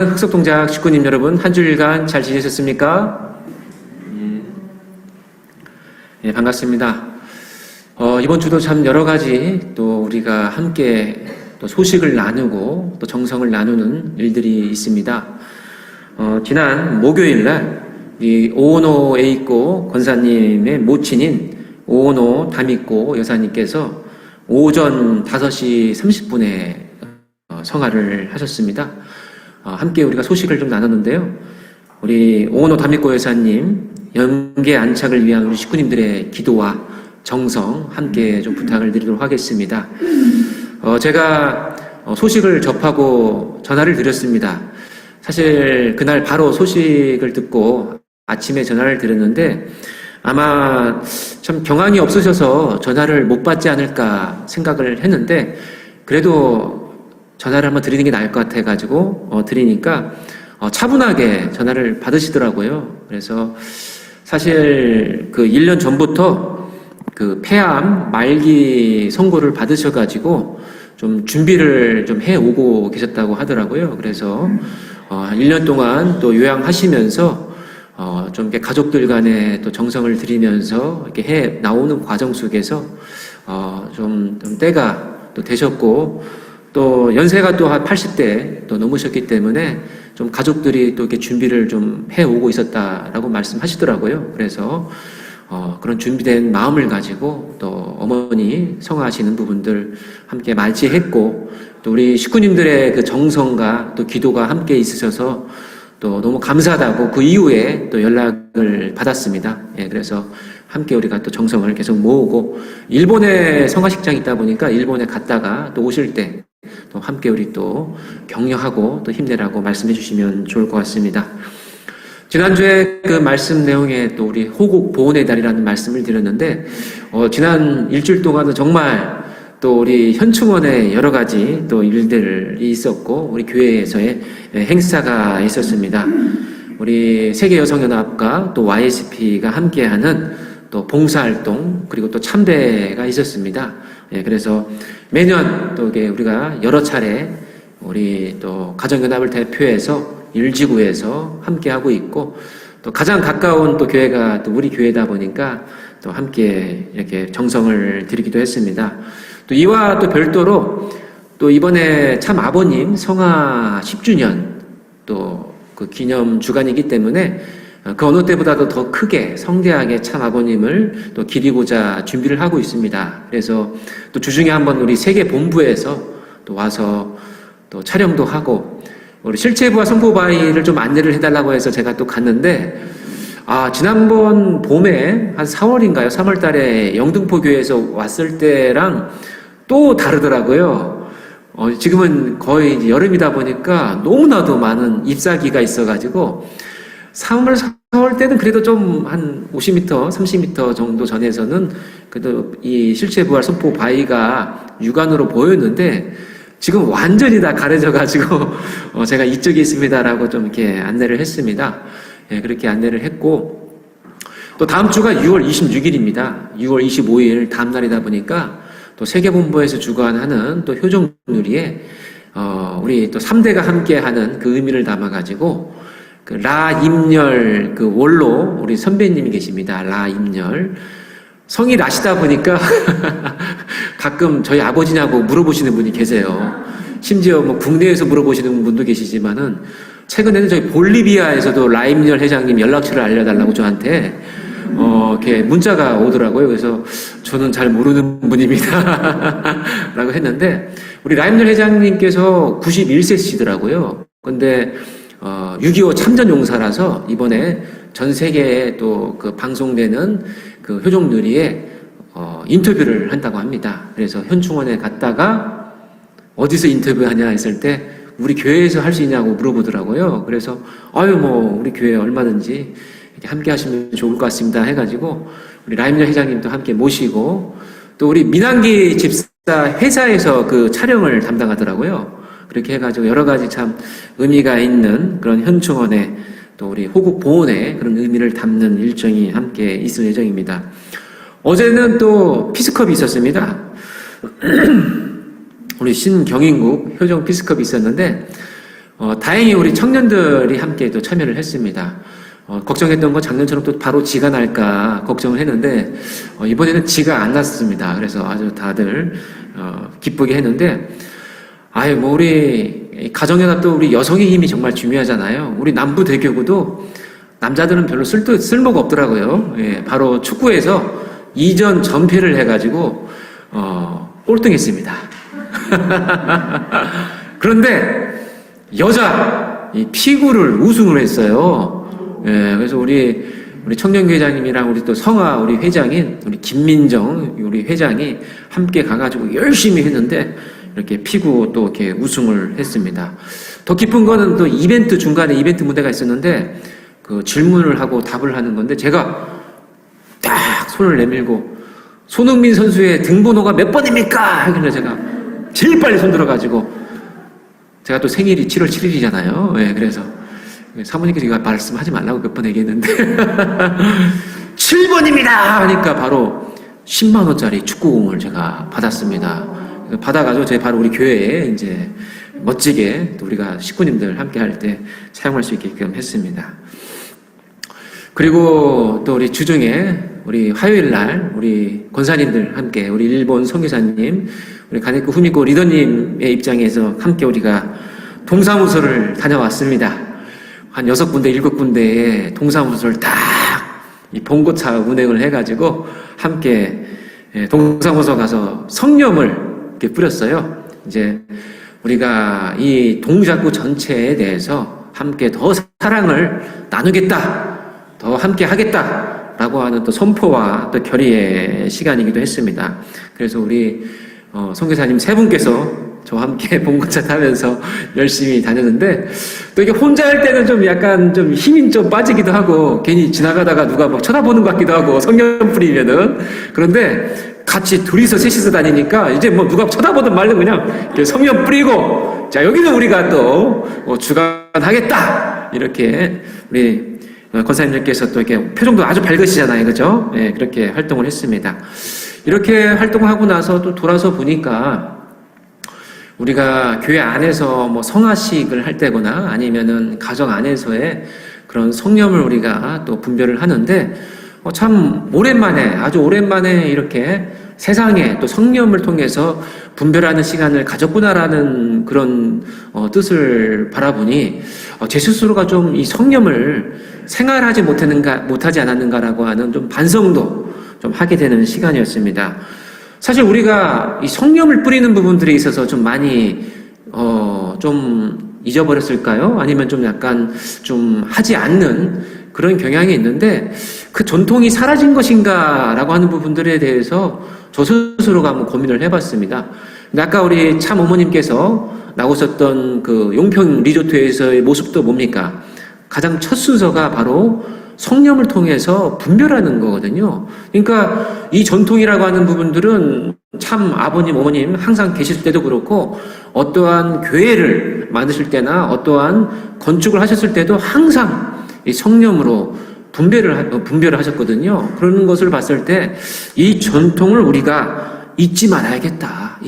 흑석동작 식구님 여러분, 한 주일간 잘 지내셨습니까? 예, 반갑습니다. 이번 주도 참 여러 가지 또 우리가 함께 또 소식을 나누고 또 정성을 나누는 일들이 있습니다. 지난 목요일 날 이 오오노 에이코 권사님의 모친인 오오노 다미코 여사님께서 오전 5시 30분에 성화를 하셨습니다. 함께 우리가 소식을 좀 나눴는데요. 우리 오오노 다미코 여사님 영계 안착을 위한 우리 식구님들의 기도와 정성 함께 좀 부탁을 드리도록 하겠습니다. 제가 소식을 접하고 전화를 드렸습니다. 사실 그날 바로 소식을 듣고 아침에 전화를 드렸는데 아마 참 경황이 없으셔서 전화를 못 받지 않을까 생각을 했는데 그래도 전화를 한번 드리는 게 나을 것 같아가지고 드리니까 차분하게 전화를 받으시더라고요. 그래서 사실 그 1년 전부터 그 폐암 말기 선고를 받으셔가지고 좀 준비를 좀 해오고 계셨다고 하더라고요. 그래서 1년 동안 또 요양하시면서 좀 이렇게 가족들 간에 또 정성을 들이면서 이렇게 해 나오는 과정 속에서 좀 때가 또 되셨고 또 연세가 또 한 80대 또 넘으셨기 때문에 좀 가족들이 또 이렇게 준비를 좀 해오고 있었다라고 말씀하시더라고요. 그래서 그런 준비된 마음을 가지고 또 어머니 성화하시는 부분들 함께 맞이했고 또 우리 식구님들의 그 정성과 또 기도가 함께 있으셔서 또 너무 감사하다고 그 이후에 또 연락을 받았습니다. 예, 그래서 함께 우리가 또 정성을 계속 모으고 일본에 성화식장이 있다 보니까 일본에 갔다가 또 오실 때 또 함께 우리 또 격려하고 또 힘내라고 말씀해 주시면 좋을 것 같습니다. 지난주에 그 말씀 내용에 또 우리 호국 보훈의 달이라는 말씀을 드렸는데 지난 일주일 동안은 정말 또 우리 현충원에 여러 가지 또 일들이 있었고 우리 교회에서의 행사가 있었습니다. 우리 세계여성연합과 또 YSP가 함께하는 또 봉사활동 그리고 또 참배가 있었습니다. 예, 그래서 매년 또 우리가 여러 차례 우리 또 가정연합을 대표해서 일지구에서 함께하고 있고 또 가장 가까운 또 교회가 또 우리 교회다 보니까 또 함께 이렇게 정성을 드리기도 했습니다. 또 이와 또 별도로 또 이번에 참 아버님 성화 10주년 또 그 기념 주간이기 때문에 그 어느 때보다도 더 크게 성대하게 참 아버님을 또 기리고자 준비를 하고 있습니다. 그래서 또 주중에 한번 우리 세계 본부에서 또 와서 또 촬영도 하고 우리 실체부와 선포바위를 좀 안내를 해달라고 해서 제가 또 갔는데 지난번 봄에 한 4월인가요? 3월 달에 영등포 교회에서 왔을 때랑 또 다르더라고요. 지금은 거의 이제 여름이다 보니까 너무나도 많은 잎사귀가 있어가지고 3월, 4월 때는 그래도 좀 한 50m, 30m 정도 전에서는 그래도 이 실체부활 선포 바위가 육안으로 보였는데 지금 완전히 다 가려져가지고 제가 이쪽에 있습니다라고 좀 이렇게 안내를 했습니다. 예, 그렇게 안내를 했고 또 다음 주가 6월 26일입니다. 6월 25일 다음 날이다 보니까 또 세계본부에서 주관하는 또 효종누리에 우리 또 3대가 함께하는 그 의미를 담아가지고 그 라임열 그 원로 우리 선배님이 계십니다. 라임열 성이 라시다 보니까 가끔 저희 아버지냐고 물어보시는 분이 계세요. 심지어 뭐 국내에서 물어보시는 분도 계시지만은 최근에는 저희 볼리비아에서도 라임열 회장님 연락처를 알려달라고 저한테 이렇게 문자가 오더라고요. 그래서 저는 잘 모르는 분입니다. 라고 했는데 우리 라임열 회장님께서 91세시더라고요. 근데 6.25 참전용사라서 이번에 전 세계에 또 그 방송되는 그 효종누리에 인터뷰를 한다고 합니다. 그래서 현충원에 갔다가 어디서 인터뷰하냐 했을 때 우리 교회에서 할 수 있냐고 물어보더라고요. 그래서 뭐 우리 교회 얼마든지 이렇게 함께 하시면 좋을 것 같습니다 해가지고 우리 라임열 회장님도 함께 모시고 또 우리 민항기 집사 회사에서 그 촬영을 담당하더라고요. 그렇게 해가지고 여러 가지 참 의미가 있는 그런 현충원에 또 우리 호국 보훈의 그런 의미를 담는 일정이 함께 있을 예정입니다. 어제는 또 피스컵이 있었습니다. 우리 신경인국 효정 피스컵이 있었는데 다행히 우리 청년들이 함께 또 참여를 했습니다. 걱정했던 건 작년처럼 또 바로 지가 날까 걱정을 했는데, 이번에는 지가 안 났습니다. 그래서 아주 다들, 기쁘게 했는데, 뭐 우리, 가정에나 또 우리 여성의 힘이 정말 중요하잖아요. 우리 남부대교구도 남자들은 별로 쓸모가 없더라고요. 예, 바로 축구에서 2전 전패를 해가지고, 꼴등했습니다. 그런데, 여자, 이 피구를 우승을 했어요. 예, 그래서 우리 청년회장님이랑 우리 또 성화 우리 회장인 우리 김민정 우리 회장이 함께 가가지고 열심히 했는데 이렇게 피구 또 이렇게 우승을 했습니다. 더 기쁜 거는 또 중간에 이벤트 무대가 있었는데 그 질문을 하고 답을 하는 건데 제가 딱 손을 내밀고 손흥민 선수의 등번호가 몇 번입니까? 하길래 제가 제일 빨리 손 들어가지고 제가 또 생일이 7월 7일이잖아요. 예, 그래서 사모님께서 이거 말씀하지 말라고 몇 번 얘기했는데 7번입니다 하니까 바로 10만원짜리 축구공을 제가 받았습니다. 받아가지고 제가 바로 우리 교회에 이제 멋지게 또 우리가 식구님들 함께 할 때 사용할 수 있게끔 했습니다. 그리고 또 우리 주중에 우리 화요일 날 우리 권사님들 함께 우리 일본 선교사님 우리 가네코 후미코 리더님의 입장에서 함께 우리가 동사무소를 다녀왔습니다. 한 6군데, 7군데의 동사무소를 딱 이 봉고차 운행을 해가지고 함께 동사무소 가서 성령을 이렇게 뿌렸어요. 이제 우리가 이 동작구 전체에 대해서 함께 더 사랑을 나누겠다, 더 함께 하겠다라고 하는 또 선포와 또 결의의 시간이기도 했습니다. 그래서 우리 선교사님 세 분께서 저와 함께 봉고차 타면서 열심히 다녔는데 또 이게 혼자 할 때는 좀 약간 좀 힘이 좀 빠지기도 하고 괜히 지나가다가 누가 막 쳐다보는 것 같기도 하고 성령 뿌리면은 그런데 같이 둘이서 셋이서 다니니까 이제 뭐 누가 쳐다보든 말든 그냥 성령 뿌리고 자 여기는 우리가 또 주관하겠다 이렇게 우리 권사님들께서 또 이렇게 표정도 아주 밝으시잖아요, 그죠? 네, 그렇게 활동을 했습니다. 이렇게 활동을 하고 나서 또 돌아서 보니까 우리가 교회 안에서 뭐 성화식을 할 때거나 아니면은 가정 안에서의 그런 성령을 우리가 또 분별을 하는데 참 오랜만에 아주 오랜만에 이렇게 세상에 또 성령을 통해서 분별하는 시간을 가졌구나라는 그런 뜻을 바라보니 제 스스로가 좀 이 성령을 생활하지 못하지 않았는가라고 하는 좀 반성도 좀 하게 되는 시간이었습니다. 사실 우리가 이 성령을 뿌리는 부분들에 있어서 좀 많이 좀 잊어버렸을까요? 아니면 좀 약간 좀 하지 않는 그런 경향이 있는데 그 전통이 사라진 것인가라고 하는 부분들에 대해서 저 스스로가 한번 고민을 해봤습니다. 근데 아까 우리 참 어머님께서 나오셨던 그 용평 리조트에서의 모습도 뭡니까? 가장 첫 순서가 바로 성령을 통해서 분별하는 거거든요. 그러니까 이 전통이라고 하는 부분들은 참 아버님, 어머님 항상 계실 때도 그렇고 어떠한 교회를 만드실 때나 어떠한 건축을 하셨을 때도 항상 이 성령으로 분별을 하셨거든요. 그런 것을 봤을 때 이 전통을 우리가 잊지 말아야겠다.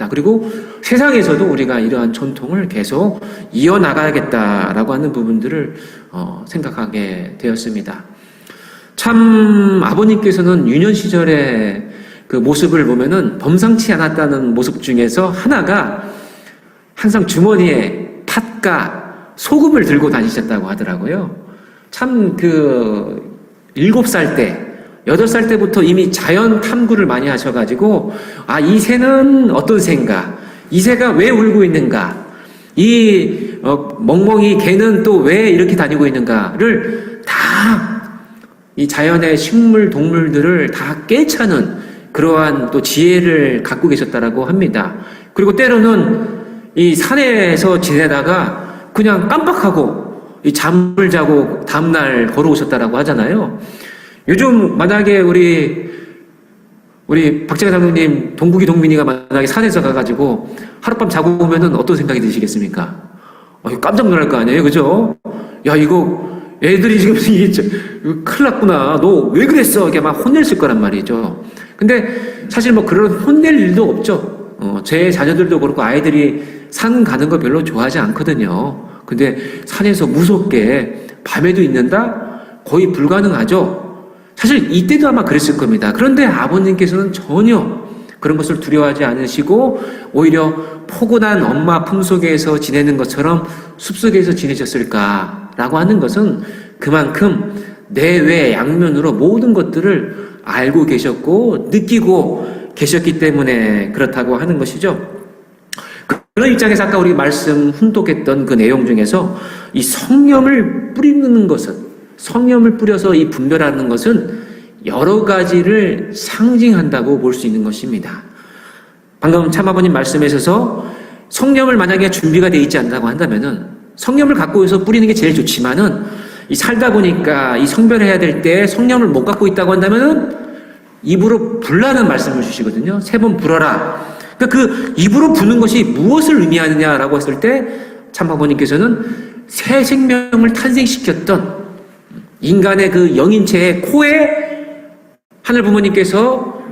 그리고 세상에서도 우리가 이러한 전통을 계속 이어나가야겠다라고 하는 부분들을 생각하게 되었습니다. 참 아버님께서는 유년 시절의 그 모습을 보면은 범상치 않았다는 모습 중에서 하나가 항상 주머니에 팥과 소금을 들고 다니셨다고 하더라고요. 참 7살 때 8살 때부터 이미 자연 탐구를 많이 하셔가지고, 이 새는 어떤 새인가? 이 새가 왜 울고 있는가? 멍멍이 개는 또 왜 이렇게 다니고 있는가를 다 이 자연의 식물, 동물들을 다 꿰차는 그러한 또 지혜를 갖고 계셨다라고 합니다. 그리고 때로는 이 산에서 지내다가 그냥 깜빡하고 이 잠을 자고 다음날 걸어오셨다라고 하잖아요. 요즘 만약에 우리 박재가 장로님 동국이 동민이가 만약에 산에서 가가지고 하룻밤 자고 오면은 어떤 생각이 드시겠습니까? 깜짝 놀랄 거 아니에요, 그죠? 야, 이거 애들이 지금 큰일 났구나. 너 왜 그랬어? 이렇게 막 혼냈을 거란 말이죠. 근데 사실 뭐 그런 혼낼 일도 없죠. 제 자녀들도 그렇고 아이들이 산 가는 거 별로 좋아하지 않거든요. 근데 산에서 무섭게 밤에도 있는다? 거의 불가능하죠. 사실 이때도 아마 그랬을 겁니다. 그런데 아버님께서는 전혀 그런 것을 두려워하지 않으시고 오히려 포근한 엄마 품속에서 지내는 것처럼 숲속에서 지내셨을까라고 하는 것은 그만큼 내외 양면으로 모든 것들을 알고 계셨고 느끼고 계셨기 때문에 그렇다고 하는 것이죠. 그런 입장에서 아까 우리 말씀 훈독했던 그 내용 중에서 이 성령을 뿌리는 것은, 성령을 뿌려서 이 분별하는 것은 여러 가지를 상징한다고 볼 수 있는 것입니다. 방금 참아버님 말씀에 있어서 성령을 만약에 준비가 되어 있지 않다고 한다면은 성령을 갖고 있어서 뿌리는 게 제일 좋지만은 이 살다 보니까 이 성별해야 될 때 성령을 못 갖고 있다고 한다면은 입으로 불라는 말씀을 주시거든요. 3번 불어라. 그러니까 그 입으로 부는 것이 무엇을 의미하느냐라고 했을 때 참아버님께서는 새 생명을 탄생시켰던 인간의 그 영인체의 코에 하늘 부모님께서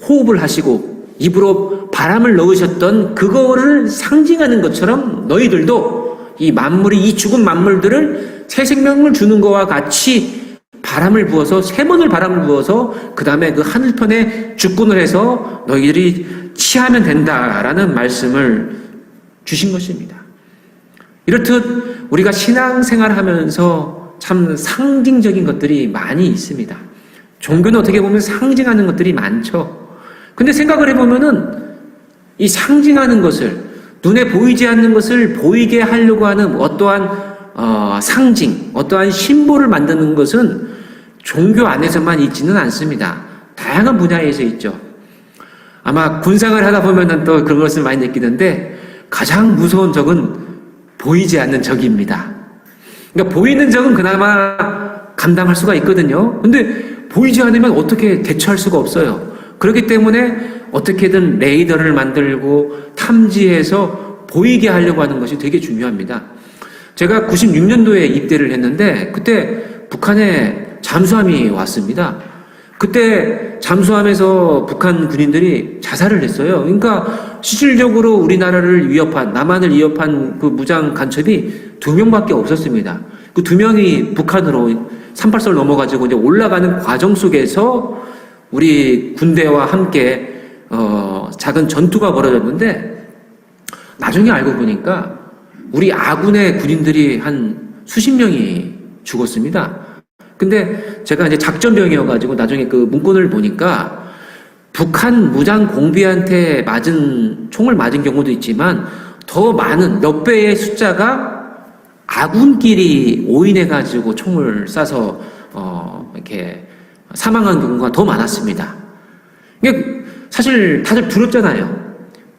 호흡을 하시고 입으로 바람을 넣으셨던 그거를 상징하는 것처럼 너희들도 이 만물이, 이 죽은 만물들을 새 생명을 주는 것과 같이 바람을 부어서, 3번을 바람을 부어서 그 다음에 그 하늘편에 주권을 해서 너희들이 취하면 된다라는 말씀을 주신 것입니다. 이렇듯 우리가 신앙생활을 하면서 참 상징적인 것들이 많이 있습니다. 종교는 어떻게 보면 상징하는 것들이 많죠. 근데 생각을 해보면은 이 상징하는 것을, 눈에 보이지 않는 것을 보이게 하려고 하는 어떠한 상징, 어떠한 심볼을 만드는 것은 종교 안에서만 있지는 않습니다. 다양한 분야에서 있죠. 아마 군상을 하다 보면은 또 그런 것을 많이 느끼는데 가장 무서운 적은 보이지 않는 적입니다. 그러니까 보이는 적은 그나마 감당할 수가 있거든요. 근데 보이지 않으면 어떻게 대처할 수가 없어요. 그렇기 때문에 어떻게든 레이더를 만들고 탐지해서 보이게 하려고 하는 것이 되게 중요합니다. 제가 96년도에 입대를 했는데 그때 북한에 잠수함이 왔습니다. 그때 잠수함에서 북한 군인들이 자살을 했어요. 그러니까 실질적으로 우리나라를 위협한, 남한을 위협한 그 무장 간첩이 2명밖에 없었습니다. 그 2명이 북한으로 38설 넘어가지고 이제 올라가는 과정 속에서 우리 군대와 함께 작은 전투가 벌어졌는데 나중에 알고 보니까 우리 아군의 군인들이 한 수십 명이 죽었습니다. 근데 제가 이제 작전병이어가지고 나중에 그 문건을 보니까 북한 무장 공비한테 총을 맞은 경우도 있지만 더 많은 몇 배의 숫자가 아군끼리 오인해가지고 총을 쏴서 이렇게 사망한 경우가 더 많았습니다. 이게 사실 다들 두렵잖아요.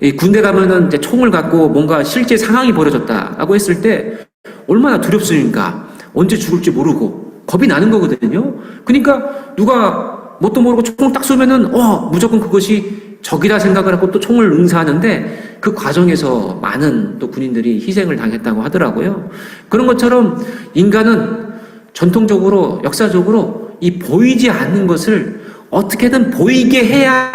이 군대 가면은 이제 총을 갖고 뭔가 실제 상황이 벌어졌다라고 했을 때 얼마나 두렵습니까? 언제 죽을지 모르고 겁이 나는 거거든요. 그러니까 누가 뭣도 모르고 총을 딱 쏘면은 무조건 그것이 적이라 생각을 하고 또 총을 응사하는데 그 과정에서 많은 또 군인들이 희생을 당했다고 하더라고요. 그런 것처럼 인간은 전통적으로, 역사적으로 이 보이지 않는 것을 어떻게든 보이게 해야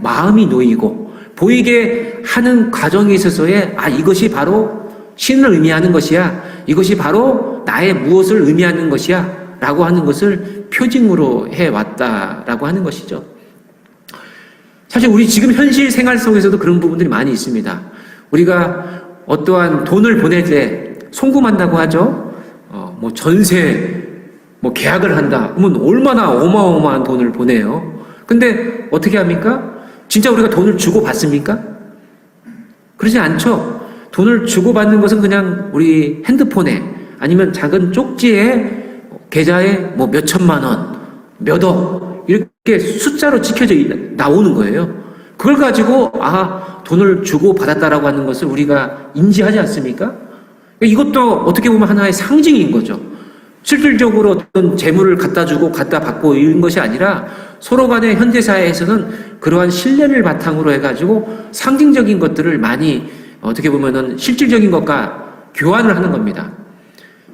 마음이 놓이고, 보이게 하는 과정에 있어서의 이것이 바로 신을 의미하는 것이야, 이것이 바로 나의 무엇을 의미하는 것이야 라고 하는 것을 표징으로 해왔다라고 하는 것이죠. 사실 우리 지금 현실 생활 속에서도 그런 부분들이 많이 있습니다. 우리가 어떠한 돈을 보낼 때 송금한다고 하죠. 뭐 전세, 뭐 계약을 한다. 그러면 얼마나 어마어마한 돈을 보내요. 근데 어떻게 합니까? 진짜 우리가 돈을 주고 받습니까? 그러지 않죠. 돈을 주고 받는 것은 그냥 우리 핸드폰에 아니면 작은 쪽지에 계좌에 뭐 몇 천만 원, 몇 억 이렇게 숫자로 찍혀져 나오는 거예요. 그걸 가지고 돈을 주고 받았다라고 하는 것을 우리가 인지하지 않습니까? 이것도 어떻게 보면 하나의 상징인 거죠. 실질적으로 어떤 재물을 갖다 주고 갖다 받고 이런 것이 아니라 서로 간의 현대사회에서는 그러한 신뢰를 바탕으로 해가지고 상징적인 것들을 많이 어떻게 보면은 실질적인 것과 교환을 하는 겁니다.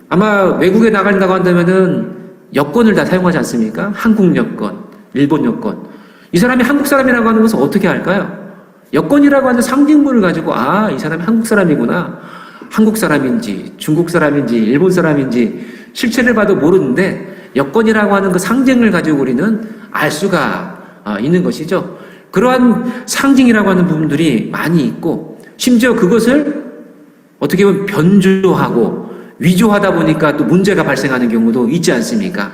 아마 외국에 나간다고 한다면은 여권을 다 사용하지 않습니까? 한국 여권, 일본 여권. 이 사람이 한국 사람이라고 하는 것은 어떻게 할까요? 여권이라고 하는 상징물을 가지고 이 사람이 한국 사람이구나. 한국 사람인지 중국 사람인지 일본 사람인지 실체를 봐도 모르는데 여권이라고 하는 그 상징을 가지고 우리는 알 수가 있는 것이죠. 그러한 상징이라고 하는 부분들이 많이 있고 심지어 그것을 어떻게 보면 변조하고 위조하다 보니까 또 문제가 발생하는 경우도 있지 않습니까?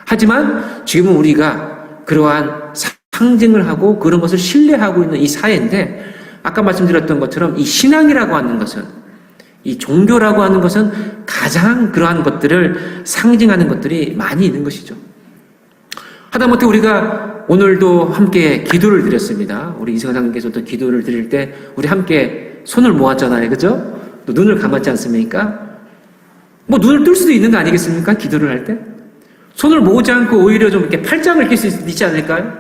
하지만 지금은 우리가 그러한 상징을 하고 그런 것을 신뢰하고 있는 이 사회인데 아까 말씀드렸던 것처럼 이 신앙이라고 하는 것은 이 종교라고 하는 것은 가장 그러한 것들을 상징하는 것들이 많이 있는 것이죠. 하다못해 우리가 오늘도 함께 기도를 드렸습니다. 우리 이승환 장님께서도 기도를 드릴 때 우리 함께 손을 모았잖아요. 그죠? 또 눈을 감았지 않습니까? 뭐 눈을 뜰 수도 있는 거 아니겠습니까? 기도를 할 때? 손을 모으지 않고 오히려 좀 이렇게 팔짱을 낄 수 있지 않을까요?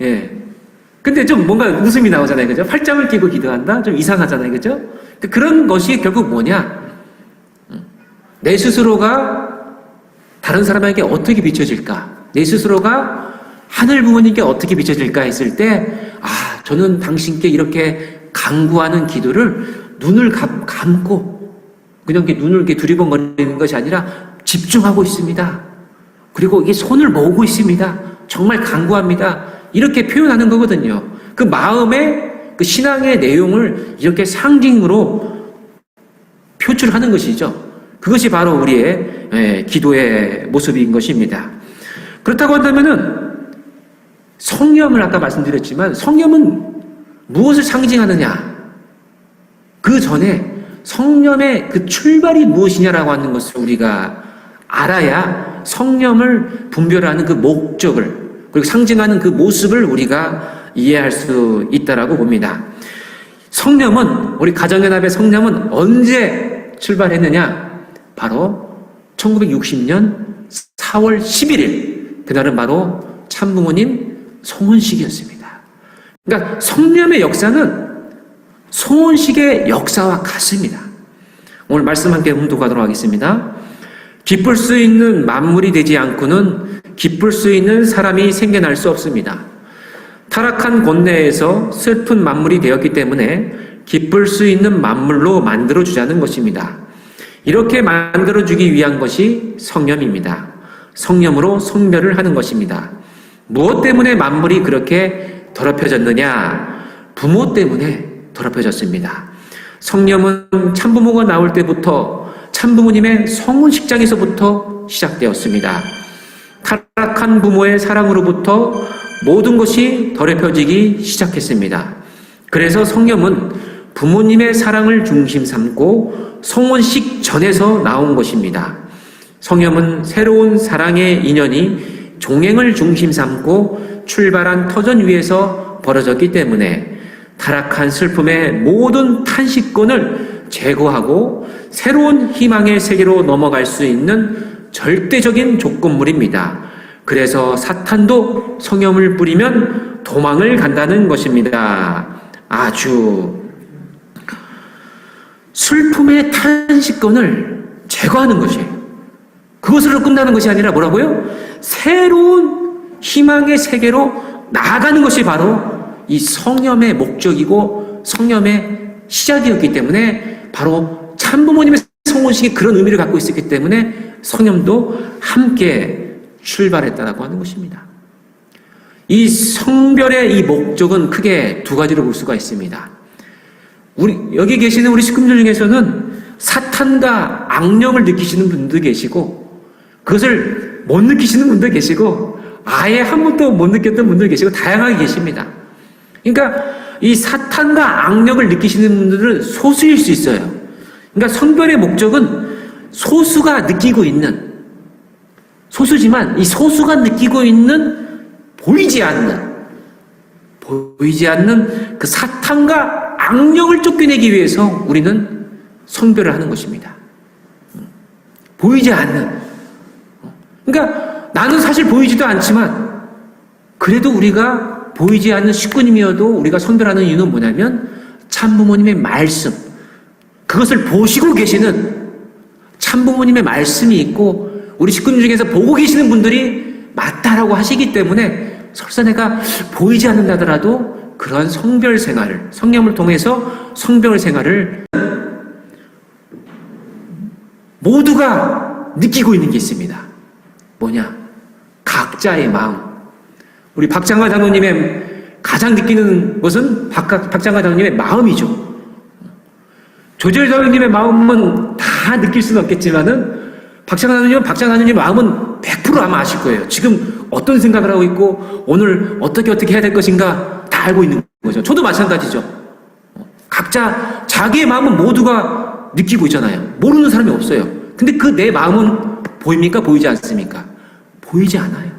예. 근데 좀 뭔가 웃음이 나오잖아요. 그죠? 팔짱을 끼고 기도한다? 좀 이상하잖아요. 그죠? 그런 것이 결국 뭐냐? 내 스스로가 다른 사람에게 어떻게 비춰질까? 내 스스로가 하늘 부모님께 어떻게 비춰질까 했을 때, 저는 당신께 이렇게 간구하는 기도를 눈을 감고, 그냥 이렇게 눈을 이렇게 두리번거리는 것이 아니라 집중하고 있습니다. 그리고 이게 손을 모으고 있습니다. 정말 간구합니다. 이렇게 표현하는 거거든요. 그 마음의 그 신앙의 내용을 이렇게 상징으로 표출하는 것이죠. 그것이 바로 우리의 기도의 모습인 것입니다. 그렇다고 한다면은 성령을 아까 말씀드렸지만 성령은 무엇을 상징하느냐? 그 전에 성령의 그 출발이 무엇이냐라고 하는 것을 우리가 알아야 성령을 분별하는 그 목적을 그리고 상징하는 그 모습을 우리가 이해할 수 있다라고 봅니다. 성령은 우리 가정연합의 성령은 언제 출발했느냐? 바로 1960년 4월 11일 그날은 바로 참부모님 송혼식이었습니다. 그러니까 성령의 역사는 송혼식의 역사와 같습니다. 오늘 말씀 함께 묵독하도록 하겠습니다. 기쁠 수 있는 만물이 되지 않고는 기쁠 수 있는 사람이 생겨날 수 없습니다. 타락한 권내에서 슬픈 만물이 되었기 때문에 기쁠 수 있는 만물로 만들어주자는 것입니다. 이렇게 만들어주기 위한 것이 성령입니다. 성령으로 성별을 하는 것입니다. 무엇 때문에 만물이 그렇게 더럽혀졌느냐? 부모 때문에 더럽혀졌습니다. 성령은 참부모가 나올 때부터 참부모님의 성혼식장에서부터 시작되었습니다. 타락한 부모의 사랑으로부터 모든 것이 더럽혀지기 시작했습니다. 그래서 성령은 부모님의 사랑을 중심 삼고 성혼식 전에서 나온 것입니다. 성령은 새로운 사랑의 인연이 종행을 중심 삼고 출발한 터전 위에서 벌어졌기 때문에 타락한 슬픔의 모든 탄식권을 제거하고 새로운 희망의 세계로 넘어갈 수 있는 절대적인 조건물입니다. 그래서 사탄도 성령을 뿌리면 도망을 간다는 것입니다. 아주 슬픔의 탄식권을 제거하는 것이에요. 그것으로 끝나는 것이 아니라 뭐라고요? 새로운 희망의 세계로 나아가는 것이 바로 이 성령의 목적이고 성령의 시작이었기 때문에 바로 참부모님의 성혼식이 그런 의미를 갖고 있었기 때문에 성령도 함께 출발했다라고 하는 것입니다. 이 성별의 이 목적은 크게 두 가지로 볼 수가 있습니다. 여기 계시는 우리 식구들 중에서는 사탄과 악령을 느끼시는 분도 계시고 그것을 못 느끼시는 분도 계시고 아예 한 번도 못 느꼈던 분도 계시고 다양하게 계십니다. 그러니까 이 사탄과 악령을 느끼시는 분들은 소수일 수 있어요. 그러니까 성별의 목적은 소수가 느끼고 있는 소수지만 이 소수가 느끼고 있는 보이지 않는 그 사탄과 악령을 쫓겨내기 위해서 우리는 성별을 하는 것입니다. 보이지 않는. 그러니까 나는 사실 보이지도 않지만 그래도 우리가 보이지 않는 식구님이어도 우리가 성별하는 이유는 뭐냐면 참부모님의 말씀, 그것을 보시고 계시는 참부모님의 말씀이 있고 우리 식구님 중에서 보고 계시는 분들이 맞다라고 하시기 때문에 설사 내가 보이지 않는다더라도 그러한 성별 생활을, 성령을 통해서 성별 생활을 모두가 느끼고 있는 게 있습니다. 뭐냐? 각자의 마음. 우리 박장하 장로님의 가장 느끼는 것은 박장하 장로님의 마음이죠. 조재열 장로님의 마음은 다 느낄 수는 없겠지만은 박장하 장로님의 마음은 100% 아마 아실 거예요. 지금 어떤 생각을 하고 있고 오늘 어떻게 해야 될 것인가 다 알고 있는 거죠. 저도 마찬가지죠. 각자 자기의 마음은 모두가 느끼고 있잖아요. 모르는 사람이 없어요. 근데 그 내 마음은 보입니까? 보이지 않습니까? 보이지 않아요.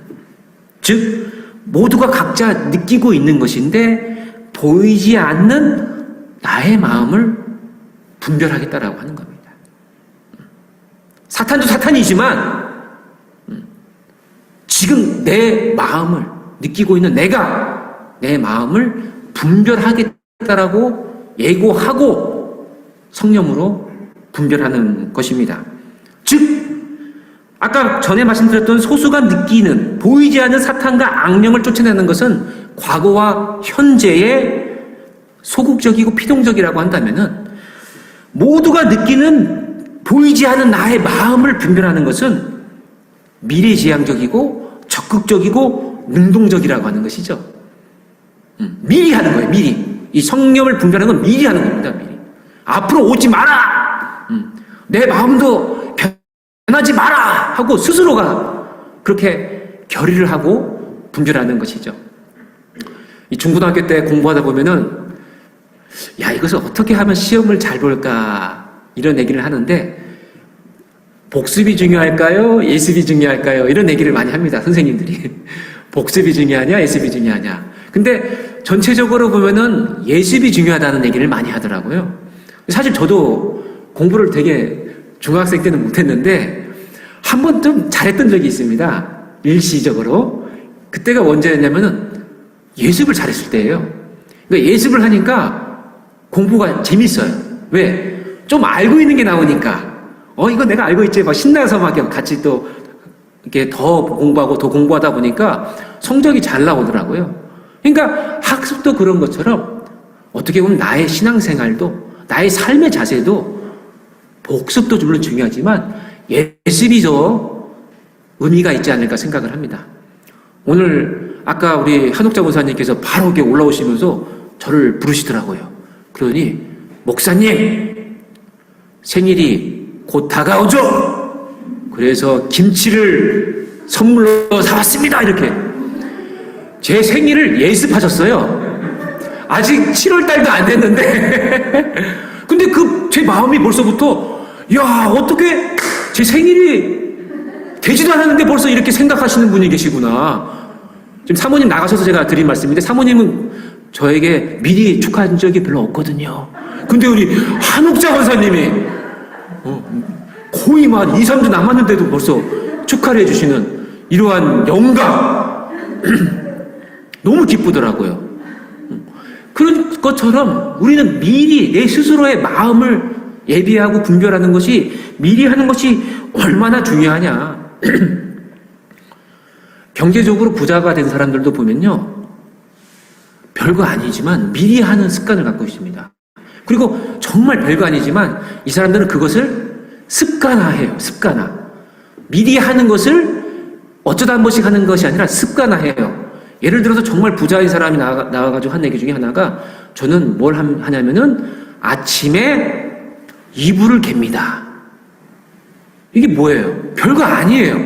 즉 모두가 각자 느끼고 있는 것인데 보이지 않는 나의 마음을 분별하겠다라고 하는 겁니다. 사탄도 사탄이지만 지금 내 마음을 느끼고 있는 내가 내 마음을 분별하겠다라고 예고하고 성령으로 분별하는 것입니다. 즉 아까 전에 말씀드렸던 소수가 느끼는 보이지 않는 사탄과 악령을 쫓아내는 것은 과거와 현재의 소극적이고 피동적이라고 한다면은 모두가 느끼는 보이지 않는 나의 마음을 분별하는 것은 미래지향적이고 적극적이고 능동적이라고 하는 것이죠. 미리 하는 거예요. 미리. 이 성령을 분별하는 건 미리 하는 겁니다. 미리. 앞으로 오지 마라. 내 마음도 변하지 마라 하고 스스로가 그렇게 결의를 하고 분별하는 것이죠. 이 중고등학교 때 공부하다 보면은 야, 이것을 어떻게 하면 시험을 잘 볼까 이런 얘기를 하는데 복습이 중요할까요? 예습이 중요할까요? 이런 얘기를 많이 합니다. 선생님들이. 복습이 중요하냐? 예습이 중요하냐? 근데 전체적으로 보면은 예습이 중요하다는 얘기를 많이 하더라고요. 사실 저도 공부를 되게 중학생 때는 못했는데 한 번 좀 잘했던 적이 있습니다. 일시적으로. 그때가 언제였냐면은 예습을 잘했을 때예요. 그러니까 예습을 하니까 공부가 재밌어요. 왜? 좀 알고 있는 게 나오니까. 이거 내가 알고 있지. 막 신나서 막 같이 또 이렇게 더 공부하고 더 공부하다 보니까 성적이 잘 나오더라고요. 그러니까 학습도 그런 것처럼 어떻게 보면 나의 신앙생활도 나의 삶의 자세도 복습도 물론 중요하지만 예습이 더 의미가 있지 않을까 생각을 합니다. 오늘 아까 우리 한옥자 목사님께서 바로 이렇게 올라오시면서 저를 부르시더라고요. 그러니 목사님 생일이 곧 다가오죠. 그래서 김치를 선물로 사왔습니다. 이렇게 제 생일을 예습하셨어요. 아직 7월 달도 안 됐는데 근데 제 마음이 벌써부터 야, 어떻게 제 생일이 되지도 않았는데 벌써 이렇게 생각하시는 분이 계시구나. 지금 사모님 나가셔서 제가 드린 말씀인데 사모님은 저에게 미리 축하한 적이 별로 없거든요. 근데 우리 한옥자 권사님이 거의 막 2, 3주 남았는데도 벌써 축하를 해주시는 이러한 영광 너무 기쁘더라고요. 그런 것처럼 우리는 미리 내 스스로의 마음을 예비하고 분별하는 것이 미리 하는 것이 얼마나 중요하냐. 경제적으로 부자가 된 사람들도 보면요. 별거 아니지만 미리 하는 습관을 갖고 있습니다. 그리고 정말 별거 아니지만 이 사람들은 그것을 습관화해요. 습관화. 미리 하는 것을 어쩌다 한 번씩 하는 것이 아니라 습관화해요. 예를 들어서 정말 부자인 사람이 나와가지고 한 얘기 중에 하나가 저는 뭘 하냐면은 아침에 이불을 갭니다. 이게 뭐예요? 별거 아니에요.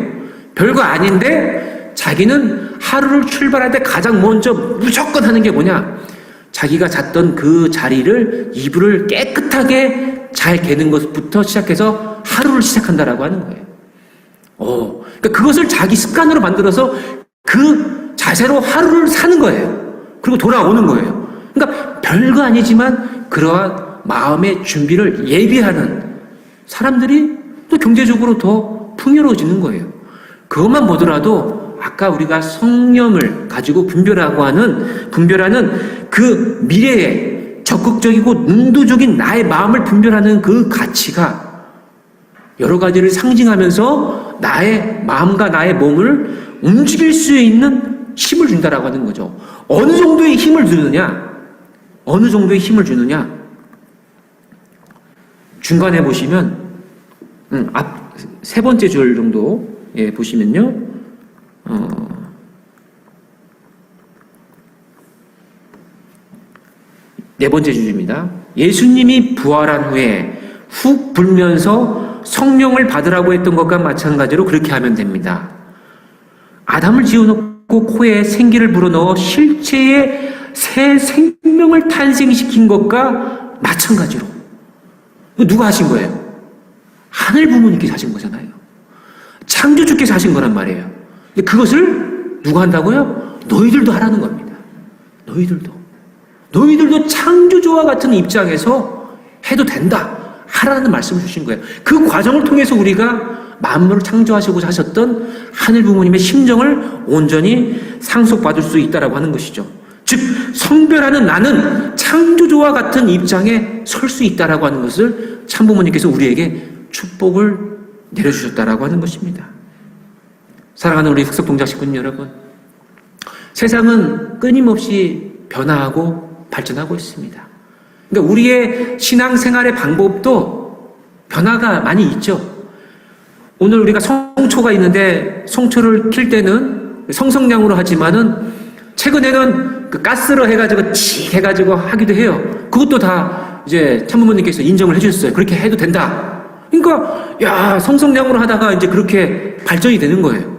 별거 아닌데 자기는 하루를 출발할 때 가장 먼저 무조건 하는 게 뭐냐? 자기가 잤던 그 자리를 이불을 깨끗하게 잘 개는 것부터 시작해서 하루를 시작한다라고 하는 거예요. 그러니까 그것을 자기 습관으로 만들어서 그 자세로 하루를 사는 거예요. 그리고 돌아오는 거예요. 그러니까 별거 아니지만 그러한 마음의 준비를 예비하는 사람들이 또 경제적으로 더 풍요로워지는 거예요. 그것만 보더라도 아까 우리가 성령을 가지고 분별하는 그 미래에 적극적이고 능동적인 나의 마음을 분별하는 그 가치가 여러 가지를 상징하면서 나의 마음과 나의 몸을 움직일 수 있는 힘을 준다라고 하는 거죠. 어느 정도의 힘을 주느냐? 어느 정도의 힘을 주느냐? 중간에 보시면 앞 세 번째 줄 정도 보시면요. 네 번째 줄입니다. 예수님이 부활한 후에 훅 불면서 성령을 받으라고 했던 것과 마찬가지로 그렇게 하면 됩니다. 아담을 지어놓고 코에 생기를 불어넣어 실체의 새 생명을 탄생시킨 것과 마찬가지로 누가 하신 거예요? 하늘 부모님께서 하신 거잖아요. 창조주께서 하신 거란 말이에요. 근데 그것을 누가 한다고요? 너희들도 하라는 겁니다. 너희들도 창조주와 같은 입장에서 해도 된다. 하라는 말씀을 주신 거예요. 그 과정을 통해서 우리가 만물을 창조하시고자 하셨던 하늘 부모님의 심정을 온전히 상속받을 수 있다라고 하는 것이죠. 즉 성별하는 나는 창조주와 같은 입장에 설 수 있다라고 하는 것을 참부모님께서 우리에게 축복을 내려주셨다라고 하는 것입니다. 사랑하는 우리 흑석동자 식구님 여러분, 세상은 끊임없이 변화하고 발전하고 있습니다. 그러니까 우리의 신앙생활의 방법도 변화가 많이 있죠. 오늘 우리가 성초가 있는데 성초를 킬 때는 성성량으로 하지만은 최근에는 그 가스로 해가지고 칙 해가지고 하기도 해요. 그것도 다 이제 참부모님께서 인정을 해주셨어요. 그렇게 해도 된다. 그러니까 야 성성량으로 하다가 이제 그렇게 발전이 되는 거예요.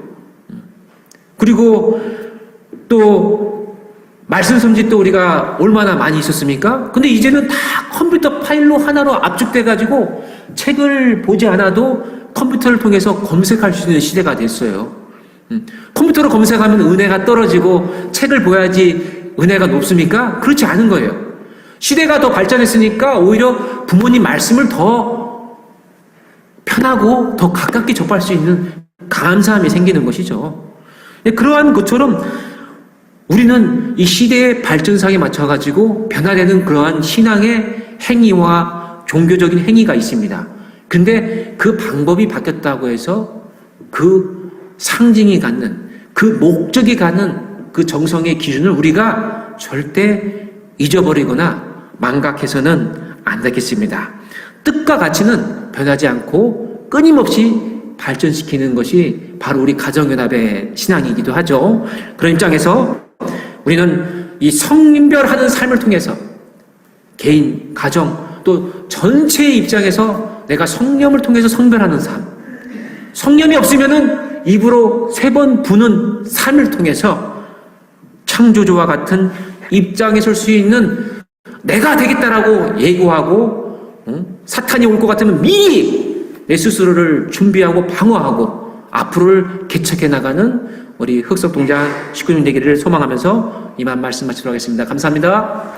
그리고 또 말씀 솜짓도 우리가 얼마나 많이 있었습니까? 근데 이제는 다 컴퓨터 파일로 하나로 압축돼가지고 책을 보지 않아도 컴퓨터를 통해서 검색할 수 있는 시대가 됐어요. 컴퓨터로 검색하면 은혜가 떨어지고 책을 보야지 은혜가 높습니까? 그렇지 않은 거예요. 시대가 더 발전했으니까 오히려 부모님 말씀을 더 편하고 더 가깝게 접할 수 있는 감사함이 생기는 것이죠. 그러한 것처럼 우리는 이 시대의 발전상에 맞춰가지고 변화되는 그러한 신앙의 행위와 종교적인 행위가 있습니다. 근데 그 방법이 바뀌었다고 해서 그 상징이 갖는, 그 목적이 갖는 그 정성의 기준을 우리가 절대 잊어버리거나 망각해서는 안 되겠습니다. 뜻과 가치는 변하지 않고 끊임없이 발전시키는 것이 바로 우리 가정연합의 신앙이기도 하죠. 그런 입장에서 우리는 이 성별하는 삶을 통해서 개인, 가정, 또 전체의 입장에서 내가 성령을 통해서 성별하는 삶, 성령이 없으면은 입으로 3번 부는 삶을 통해서 창조주와 같은 입장에 설 수 있는 내가 되겠다라고 예고하고 사탄이 올 것 같으면 미리 내 스스로를 준비하고 방어하고 앞으로를 개척해 나가는 우리 흑석동자 식구님 되기를 소망하면서 이만 말씀 마치도록 하겠습니다. 감사합니다.